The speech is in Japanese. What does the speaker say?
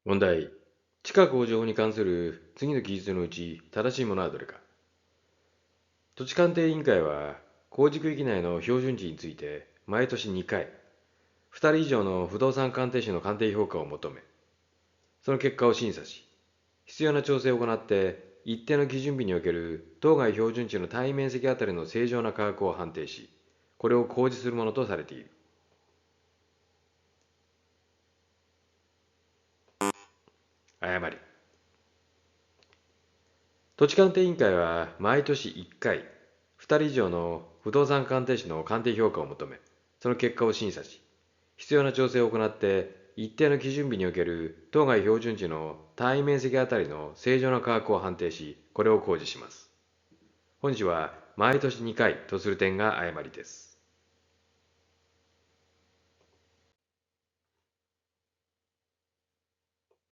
問題。地価向上に関する次の記述のうち正しいものはどれか。土地鑑定委員会は工事区域内の標準値について毎年2回、2人以上の不動産鑑定士の鑑定評価を求め、その結果を審査し、必要な調整を行って一定の基準日における当該標準値の単位面積あたりの正常な価格を判定し、これを公示するものとされている。誤り。土地鑑定委員会は毎年1回、2人以上の不動産鑑定士の鑑定評価を求め、その結果を審査し、必要な調整を行って一定の基準日における当該標準値の単位面積あたりの正常な価格を判定し、これを公示します。本日は毎年2回とする点が誤りです。